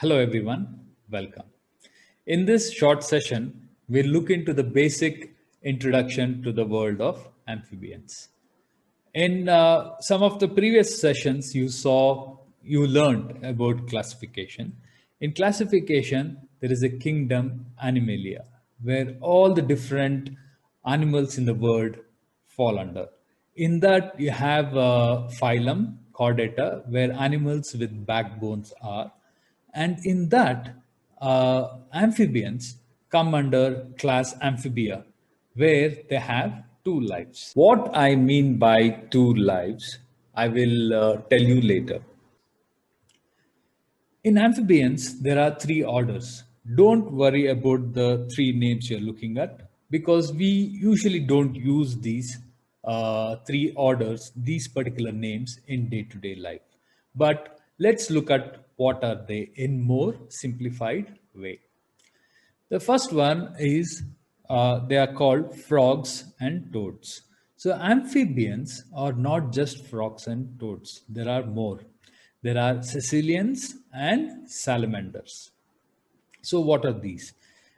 Hello everyone, welcome. In this short session, we'll look into the basic introduction to the world of amphibians. In some of the previous sessions, you learned about classification. In classification, there is a kingdom Animalia, where all the different animals in the world fall under. In that, you have phylum, Chordata, where animals with backbones are. And in that, amphibians come under class Amphibia, where they have two lives. What I mean by two lives, I will tell you later. In amphibians, there are three orders. Don't worry about the three names you're looking at because we usually don't use these three orders, these particular names in day-to-day life. But let's look at what are they in more simplified way. The first one is they are called frogs and toads. So amphibians are not just frogs and toads. There are more. There are caecilians and salamanders. So what are these?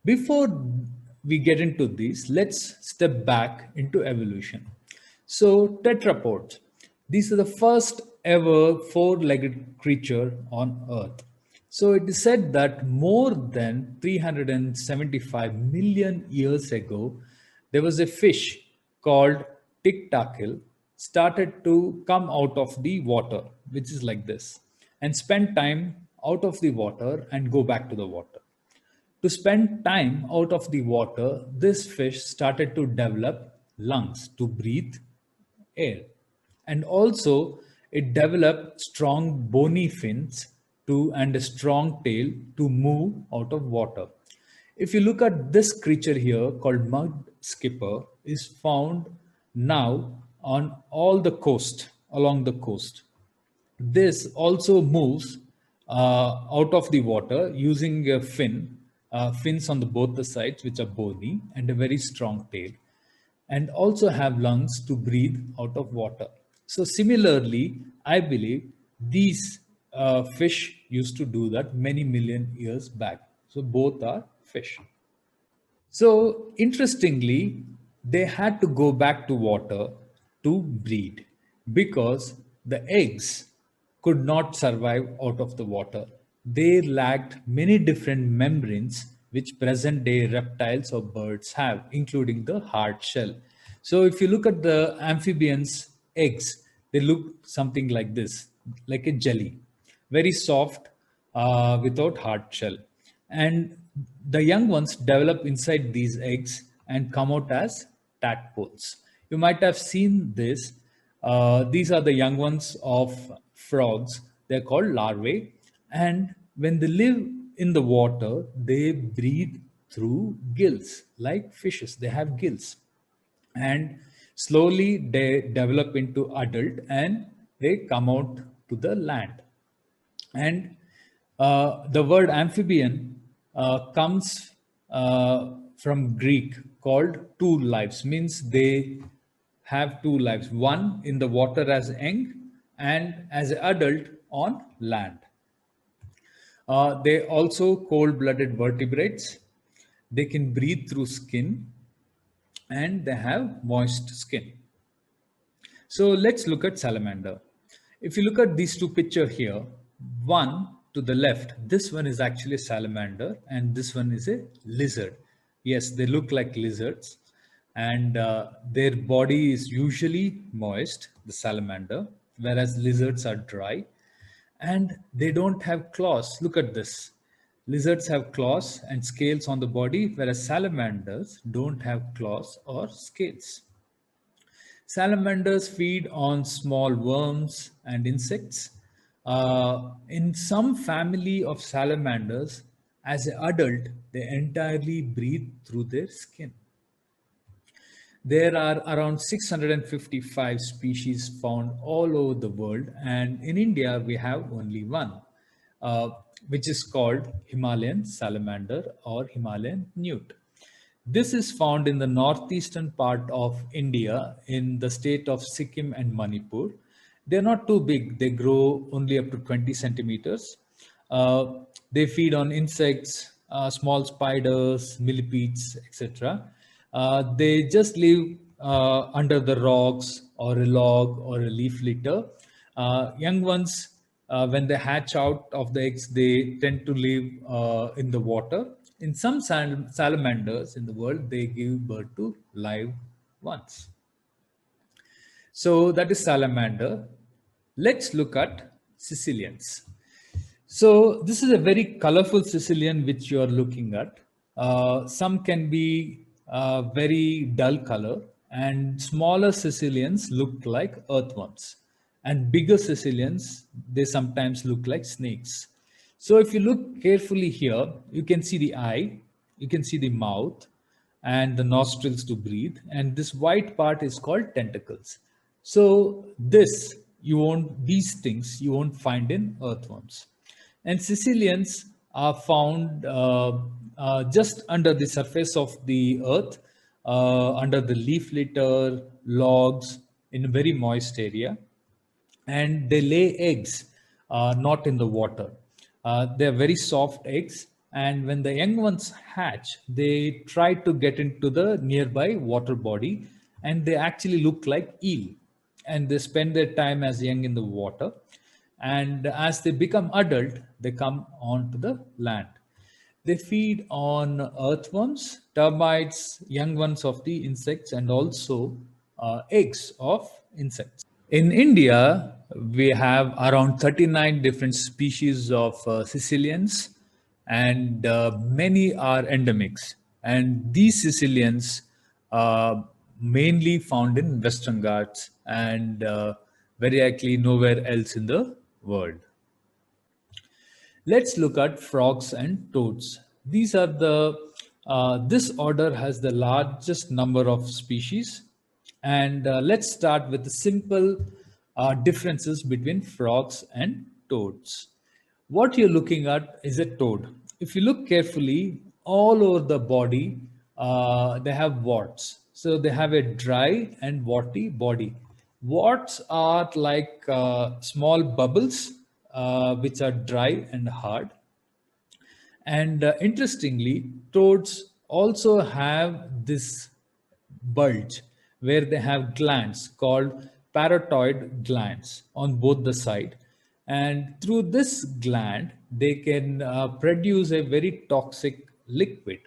Before we get into these, let's step back into evolution. So tetrapods, these are the first ever four-legged creature on Earth. So it is said that more than 375 million years ago, there was a fish called Tiktaalik started to come out of the water, which is like this, and spend time out of the water and go back to the water. To spend time out of the water, this fish started to develop lungs to breathe air. And also, it developed strong bony fins and a strong tail to move out of water. If you look at this creature here called mud skipper, is found now on all the coast, along the coast. This also moves out of the water using a fins on the both the sides, which are bony, and a very strong tail, and also have lungs to breathe out of water. So similarly, I believe these fish used to do that many million years back. So both are fish. So interestingly, they had to go back to water to breed because the eggs could not survive out of the water. They lacked many different membranes which present day reptiles or birds have, including the hard shell. So if you look at the amphibians' eggs, they look something like this, like a jelly, very soft, without hard shell. And the young ones develop inside these eggs and come out as tadpoles. You might have seen this. These are the young ones of frogs. They're called larvae. And when they live in the water, they breathe through gills, like fishes. They have gills. And slowly they develop into adult and they come out to the land. And the word amphibian comes from Greek called two lives, means they have two lives, one in the water as young and as an adult on land. They also cold-blooded vertebrates. They can breathe through skin and they have moist skin. So let's look at salamander. If you look at these two pictures here, one to the left, this one is actually a salamander and this one is a lizard. Yes, they look like lizards and their body is usually moist, the salamander, whereas lizards are dry and they don't have claws. Look at this. Lizards have claws and scales on the body, whereas salamanders don't have claws or scales. Salamanders feed on small worms and insects. In some family of salamanders, as an adult, they entirely breathe through their skin. There are around 655 species found all over the world, and in India, we have only one, which is called Himalayan salamander or Himalayan newt. This is found in the northeastern part of India in the state of Sikkim and Manipur. They're not too big. They grow only up to 20 centimeters. They feed on insects, small spiders, millipedes, etc. They just live under the rocks or a log or a leaf litter. Young ones, when they hatch out of the eggs, they tend to live in the water. In some salamanders in the world, they give birth to live ones. So that is salamander. Let's look at Sicilians. So this is a very colorful Sicilian which you are looking at. Some can be very dull color, and smaller Sicilians look like earthworms, and bigger Sicilians, they sometimes look like snakes. So if you look carefully here, you can see the eye, you can see the mouth, and the nostrils to breathe, and this white part is called tentacles. So these things you won't find in earthworms. And Sicilians are found just under the surface of the earth, under the leaf litter, logs, in a very moist area, and they lay eggs, not in the water. They're very soft eggs, and when the young ones hatch, they try to get into the nearby water body, and they actually look like eel, and they spend their time as young in the water. And as they become adult, they come onto the land. They feed on earthworms, termites, young ones of the insects, and also eggs of insects. In India, we have around 39 different species of Sicilians, and many are endemics. And these Sicilians are mainly found in Western Ghats and very likely nowhere else in the world. Let's look at frogs and toads. These are this order has the largest number of species. And let's start with the simple differences between frogs and toads. What you're looking at is a toad. If you look carefully, all over the body, they have warts. So they have a dry and warty body. Warts are like small bubbles which are dry and hard. And interestingly, toads also have this bulge where they have glands called parotoid glands on both the side. And through this gland, they can produce a very toxic liquid.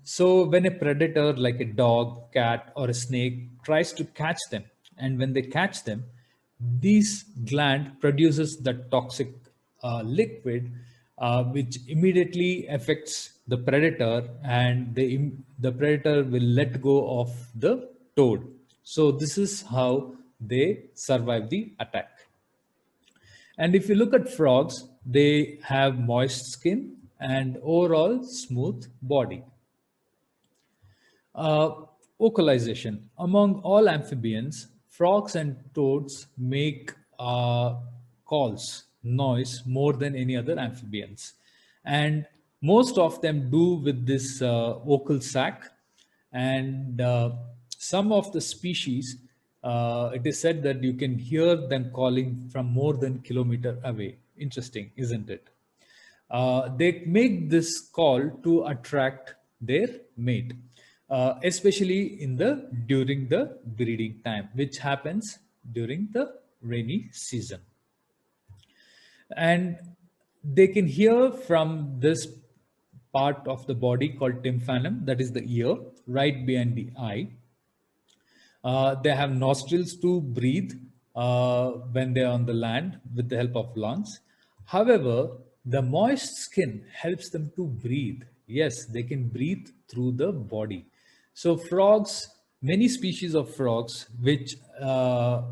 So when a predator like a dog, cat, or a snake tries to catch them, and when they catch them, this gland produces the toxic liquid, which immediately affects the predator, and the predator will let go of the toad. So this is how they survive the attack. And if you look at frogs, they have moist skin and overall smooth body. Uh, Vocalization. Among all amphibians, frogs and toads make noise more than any other amphibians. And most of them do with this vocal sac. And some of the species, it is said that you can hear them calling from more than kilometer away. Interesting, isn't it? They make this call to attract their mate, especially during the breeding time, which happens during the rainy season. And they can hear from this part of the body called tympanum, that is the ear, right behind the eye. They have nostrils to breathe when they're on the land with the help of lungs. However, the moist skin helps them to breathe. Yes, they can breathe through the body. So frogs, many species of frogs, which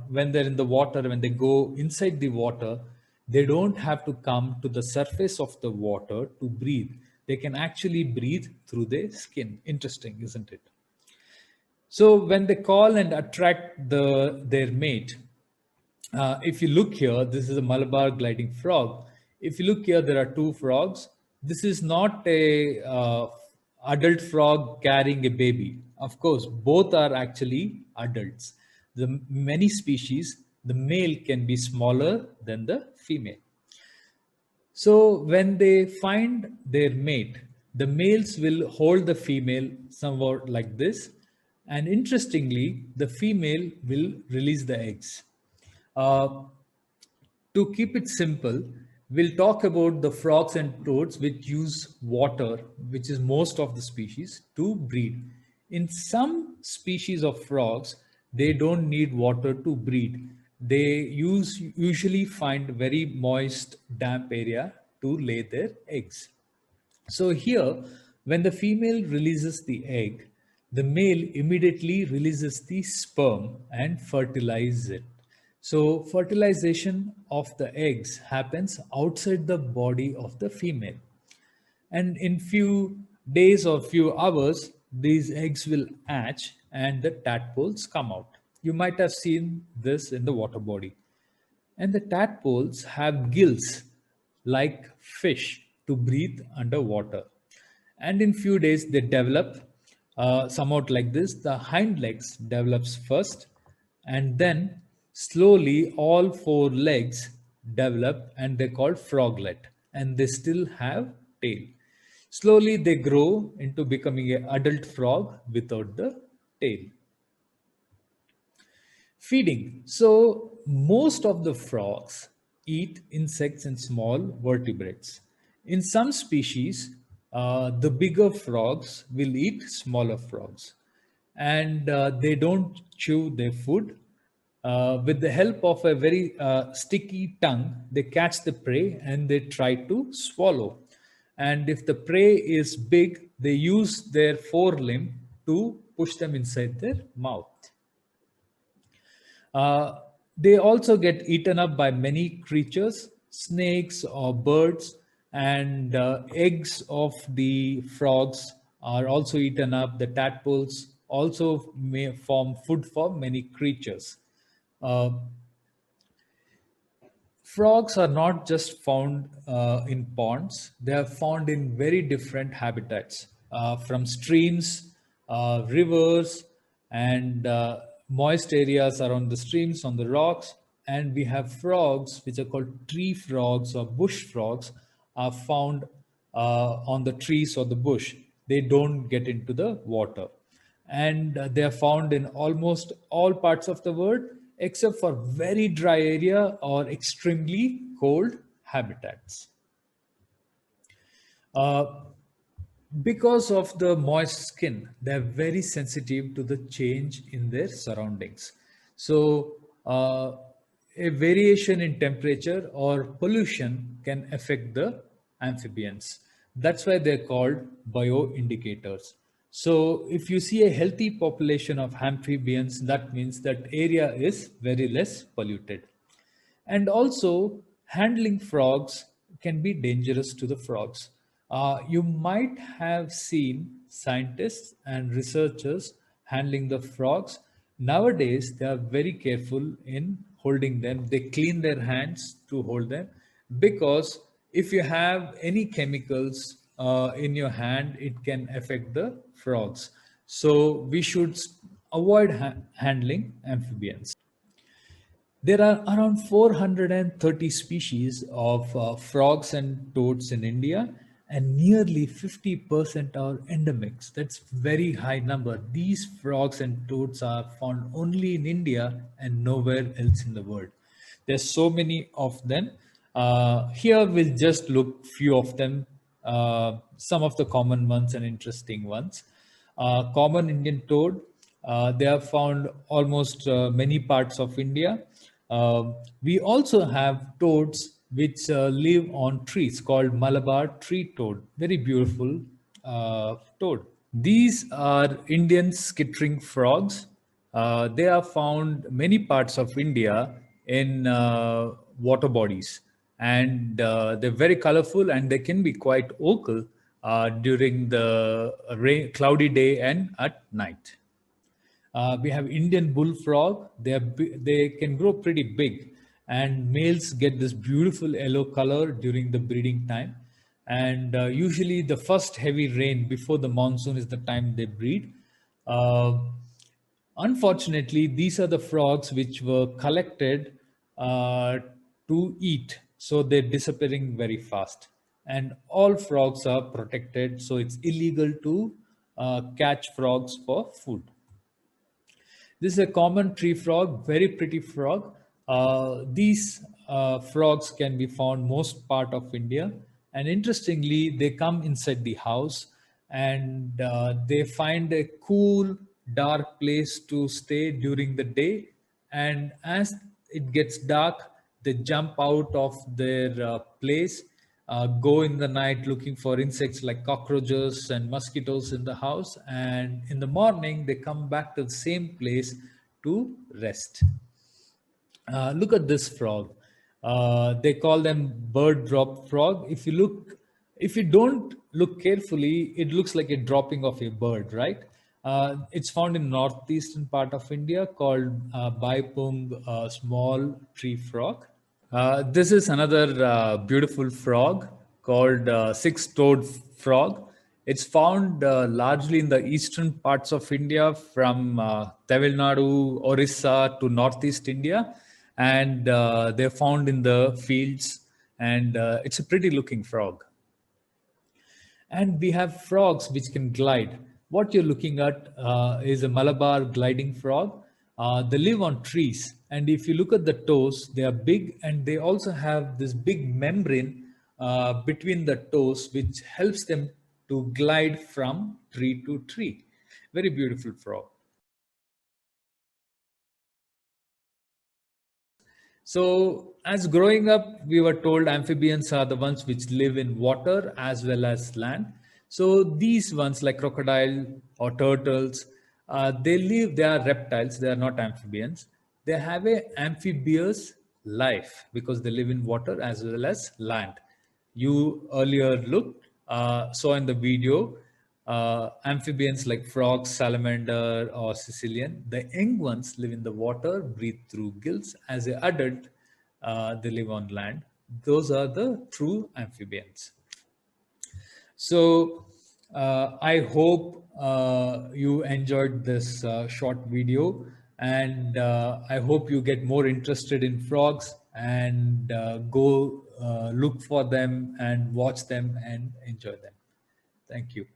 when they're in the water, when they go inside the water, they don't have to come to the surface of the water to breathe. They can actually breathe through their skin. Interesting, isn't it? So when they call and attract their mate, if you look here, this is a Malabar gliding frog. If you look here, there are two frogs. This is not a adult frog carrying a baby. Of course, both are actually adults. The many species, the male can be smaller than the female. So when they find their mate, the males will hold the female somewhat like this, and interestingly, the female will release the eggs. Uh, to keep it simple, we'll talk about the frogs and toads which use water, which is most of the species, to breed. In some species of frogs, they don't need water to breed. They usually find very moist, damp area to lay their eggs. So here, when the female releases the egg, the male immediately releases the sperm and fertilizes it. So fertilization of the eggs happens outside the body of the female. And in few days or few hours, these eggs will hatch and the tadpoles come out. You might have seen this in the water body. And the tadpoles have gills like fish to breathe underwater. And in few days they develop somewhat like this. The hind legs develops first, and then slowly all four legs develop, and they're called froglet, and they still have tail. Slowly they grow into becoming an adult frog without the tail. Feeding. So, most of the frogs eat insects and small vertebrates. In some species, the bigger frogs will eat smaller frogs, and they don't chew their food. With the help of a very sticky tongue, they catch the prey and they try to swallow. And if the prey is big, they use their forelimb to push them inside their mouth. Uh, they also get eaten up by many creatures, snakes or birds, and eggs of the frogs are also eaten up. The tadpoles also may form food for many creatures. Uh, Frogs are not just found in ponds, they are found in very different habitats, from streams, rivers, and moist areas around the streams, on the rocks. And we have frogs, which are called tree frogs or bush frogs, are found on the trees or the bush. They don't get into the water, and they are found in almost all parts of the world except for very dry area or extremely cold habitats. Uh, because of the moist skin, they are very sensitive to the change in their surroundings. So, a variation in temperature or pollution can affect the amphibians. That's why they're called bioindicators. So, if you see a healthy population of amphibians, that means that area is very less polluted. And also, handling frogs can be dangerous to the frogs. You might have seen scientists and researchers handling the frogs. Nowadays, they are very careful in holding them. They clean their hands to hold them, because if you have any chemicals in your hand, it can affect the frogs. So we should avoid handling amphibians. There are around 430 species of frogs and toads in India, and nearly 50% are endemics. That's very high number. These frogs and toads are found only in India and nowhere else in the world. There's so many of them. Here we'll just look few of them, some of the common ones and interesting ones. Common Indian toad, they are found almost many parts of India. We also have toads which live on trees called Malabar tree toad. Very beautiful toad. These are Indian skittering frogs. They are found many parts of India in water bodies, and they're very colorful and they can be quite vocal during the cloudy day and at night. We have Indian bullfrog. They can grow pretty big, and males get this beautiful yellow color during the breeding time. And usually, the first heavy rain before the monsoon is the time they breed. Uh, Unfortunately, these are the frogs which were collected uh, to eat. so they're disappearing very fast. And all frogs are protected, so it's illegal to catch frogs for food. This is a common tree frog, very pretty frog. These frogs can be found most part of India, and interestingly, they come inside the house and they find a cool, dark place to stay during the day. And as it gets dark, they jump out of their place, go in the night looking for insects like cockroaches and mosquitoes in the house, and in the morning they come back to the same place to rest. Look at this frog. They call them bird drop frog. If you don't look carefully, it looks like a dropping of a bird, right? It's found in northeastern part of India, called Baipung small tree frog. This is another beautiful frog called six-toed frog. It's found largely in the eastern parts of India, from Tamil Nadu, Orissa to northeast India, and they're found in the fields. And it's a pretty looking frog. And we have frogs which can glide. What you're looking at is a Malabar gliding frog. They live on trees, and if you look at the toes, they are big, and they also have this big membrane between the toes, which helps them to glide from tree to tree. Very beautiful frog. So, as growing up, we were told amphibians are the ones which live in water as well as land. So, these ones like crocodile or turtles, they are reptiles, they are not amphibians. They have a amphibious life because they live in water as well as land. You earlier saw in the video amphibians like frogs, salamander, or Sicilian. The young ones live in the water, breathe through gills. As an adult, they live on land. Those are the true amphibians. So I hope you enjoyed this short video, and I hope you get more interested in frogs and go look for them and watch them and enjoy them. Thank you.